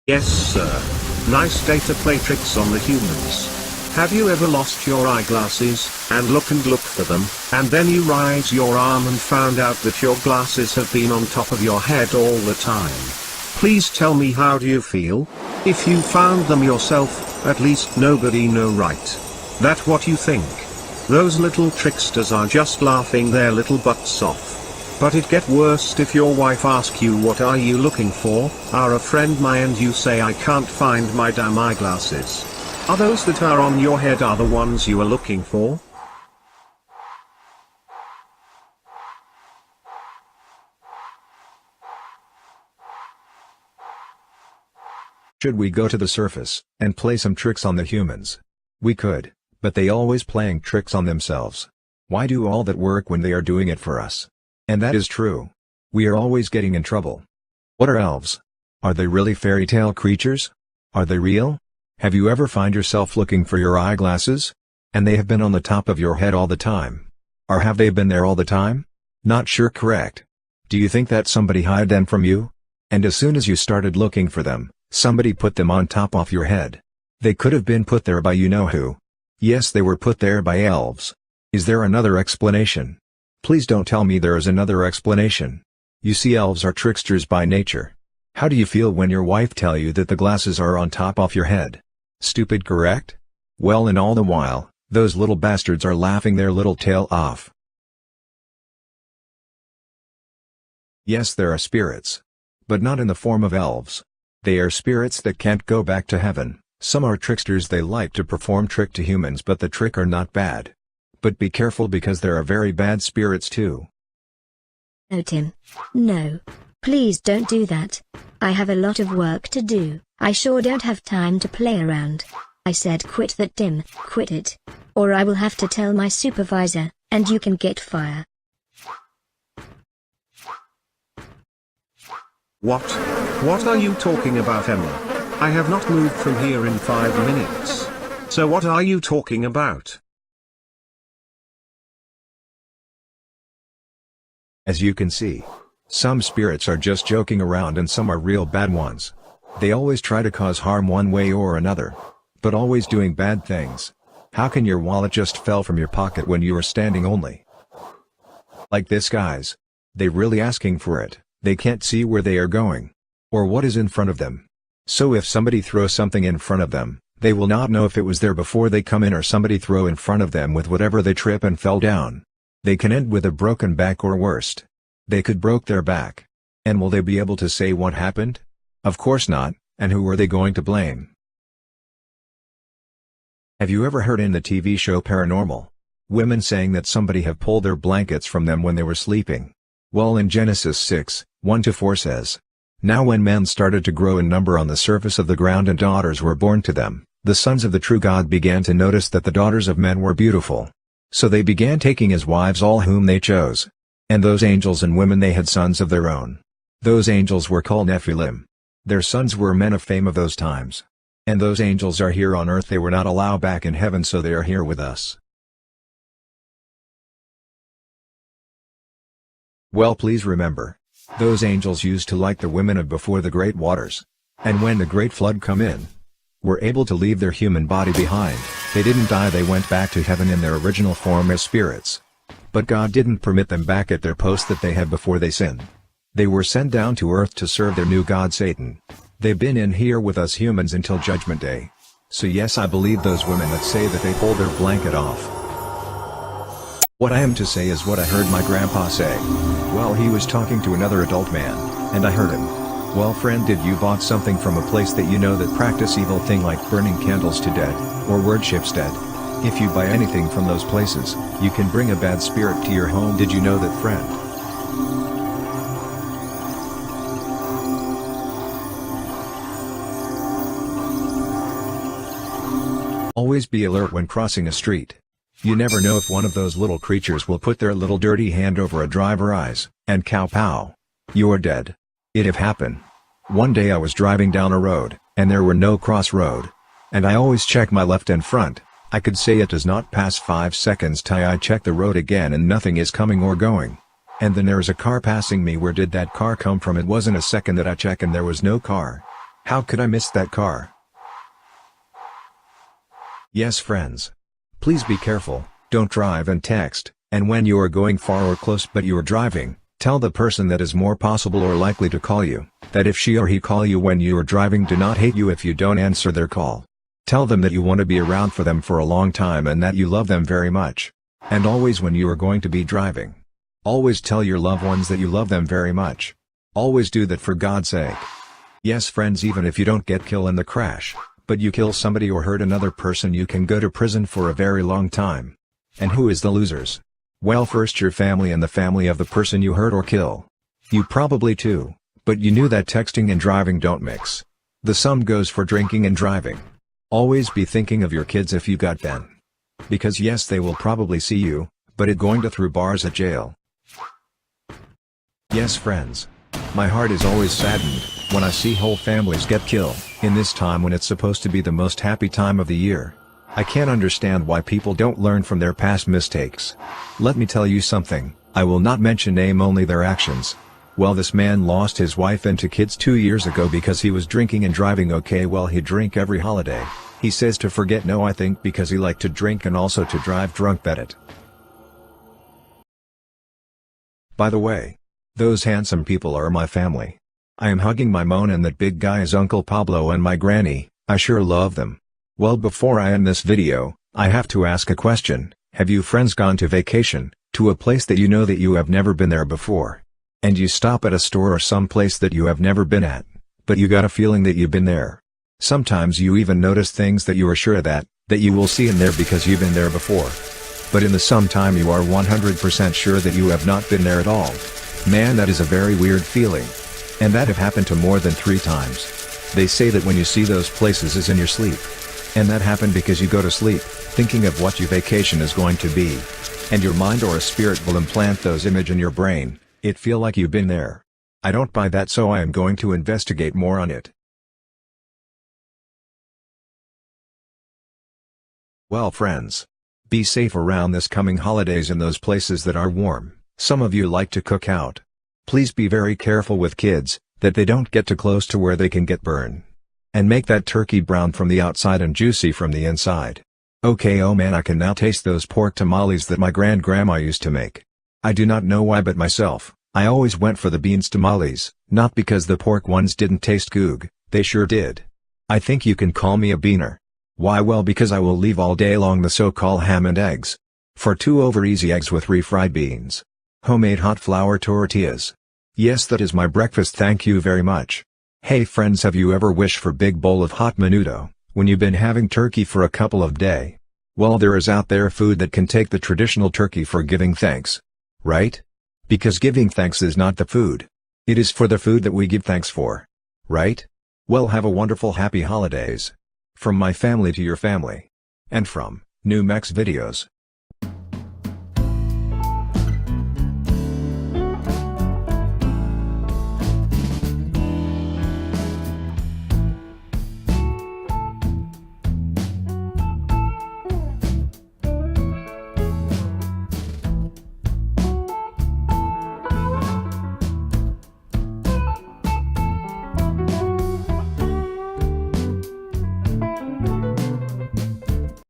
Yes, sir. Nice day to play tricks on the humans. Have you ever lost your eyeglasses, and look for them, and then you raise your arm and found out that your glasses have been on top of your head all the time? Please tell me, how do you feel? If you found them yourself, at least nobody know, right? That what you think? Those little tricksters are just laughing their little butts off. But it get worse if your wife asks you, what are you looking for? Are a friend my, and you say, I can't find my damn eyeglasses. Are those that are on your head are the ones you are looking for? Should we go to the surface, and play some tricks on the humans? We could, but they always playing tricks on themselves. Why do all that work when they are doing it for us? And that is true. We are always getting in trouble. What are elves? Are they really fairy tale creatures? Are they real? Have you ever find yourself looking for your eyeglasses? And they have been on the top of your head all the time? Or have they been there all the time? Not sure, correct. Do you think that somebody hid them from you? And as soon as you started looking for them, somebody put them on top of your head. They could have been put there by you know who. Yes, they were put there by elves. Is there another explanation? Please don't tell me there is another explanation. You see, elves are tricksters by nature. How do you feel when your wife tell you that the glasses are on top of your head? Stupid, correct? Well, and all the while, those little bastards are laughing their little tail off. Yes, there are spirits. But not in the form of elves. They are spirits that can't go back to heaven. Some are tricksters, they like to perform trick to humans, but the trick are not bad. But be careful, because there are very bad spirits too. No, Tim. No. Please don't do that. I have a lot of work to do. I sure don't have time to play around. I said quit that, Tim, quit it. Or I will have to tell my supervisor, and you can get fired. What? What are you talking about, Emma? I have not moved from here in 5 minutes. So what are you talking about? As you can see, some spirits are just joking around and some are real bad ones. They always try to cause harm one way or another. But always doing bad things. How can your wallet just fell from your pocket when you are standing only like this, guys? They really asking for it. They can't see where they are going, or what is in front of them. So if somebody throws something in front of them, they will not know if it was there before they come in, or somebody throw in front of them with whatever they trip and fell down. They can end with a broken back, or worst. They could broke their back. And will they be able to say what happened? Of course not, and who are they going to blame? Have you ever heard in the TV show Paranormal? Women saying that somebody have pulled their blankets from them when they were sleeping. Well, in Genesis 6:1-4 says, "Now when men started to grow in number on the surface of the ground and daughters were born to them, the sons of the true God began to notice that the daughters of men were beautiful. So they began taking as wives all whom they chose. And those angels and women, they had sons of their own. Those angels were called Nephilim. Their sons were men of fame of those times. And those angels are here on earth. They were not allowed back in heaven, so they are here with us." Well, please remember, those angels used to like the women of before the great waters. And when the great flood come in, were able to leave their human body behind. They didn't die, they went back to heaven in their original form as spirits. But God didn't permit them back at their post that they had before they sinned. They were sent down to earth to serve their new god Satan. They've been in here with us humans until Judgment Day. So yes, I believe those women that say that they pulled their blanket off. What I am to say is what I heard my grandpa say. Well, he was talking to another adult man, and I heard him. "Well, friend, did you bought something from a place that you know that practice evil thing like burning candles to dead, or worships dead? If you buy anything from those places, you can bring a bad spirit to your home. Did you know that, friend?" Always be alert when crossing a street. You never know if one of those little creatures will put their little dirty hand over a driver's eyes, and cow pow. You're dead. It have happened. One day I was driving down a road, and there were no crossroad. And I always check my left and front. I could say it does not pass 5 seconds till I check the road again and nothing is coming or going. And then there is a car passing me. Where did that car come from? It wasn't a second that I check and there was no car. How could I miss that car? Yes friends. Please be careful, don't drive and text, and when you are going far or close but you are driving, tell the person that is more possible or likely to call you, that if she or he call you when you are driving, do not hate you if you don't answer their call. Tell them that you want to be around for them for a long time and that you love them very much. And always when you are going to be driving, always tell your loved ones that you love them very much. Always do that for God's sake. Yes friends, even if you don't get killed in the crash, but you kill somebody or hurt another person, you can go to prison for a very long time. And who is the losers? Well, first your family and the family of the person you hurt or kill. You probably too, but you knew that texting and driving don't mix. The same goes for drinking and driving. Always be thinking of your kids if you got banned. Because yes, they will probably see you, but it going to through bars at jail. Yes friends. My heart is always saddened when I see whole families get killed in this time when it's supposed to be the most happy time of the year. I can't understand why people don't learn from their past mistakes. Let me tell you something, I will not mention name, only their actions. Well, this man lost his wife and 2 kids 2 years ago because he was drinking and driving. Okay, well, he drink every holiday. He says to forget, no, I think because he liked to drink and also to drive drunk. Bet it. By the way, those handsome people are my family. I am hugging my moan and that big guy is Uncle Pablo and my granny. I sure love them. Well, before I end this video, I have to ask a question. Have you friends gone to vacation, to a place that you know that you have never been there before? And you stop at a store or some place that you have never been at, but you got a feeling that you've been there. Sometimes you even notice things that you are sure that you will see in there because you've been there before. But in the sometime you are 100% sure that you have not been there at all. Man, that is a very weird feeling. And that have happened to more than 3 times. They say that when you see those places is in your sleep. And that happened because you go to sleep, thinking of what your vacation is going to be. And your mind or a spirit will implant those images in your brain. It feel like you've been there. I don't buy that, so I am going to investigate more on it. Well friends, be safe around this coming holidays in those places that are warm. Some of you like to cook out. Please be very careful with kids, that they don't get too close to where they can get burned. And make that turkey brown from the outside and juicy from the inside. Okay, oh man, I can now taste those pork tamales that my grandma used to make. I do not know why, but myself, I always went for the beans tamales, not because the pork ones didn't taste good, they sure did. I think you can call me a beaner. Why? Well, because I will leave all day long the so-called ham and eggs. For 2 over easy eggs with refried beans. Homemade hot flour tortillas. Yes, that is my breakfast, thank you very much. Hey friends, have you ever wished for big bowl of hot menudo, when you've been having turkey for a couple of days? Well, there is out there food that can take the traditional turkey for giving thanks. Right? Because giving thanks is not the food. It is for the food that we give thanks for. Right? Well, have a wonderful happy holidays. From my family to your family. And from New-Mex videos.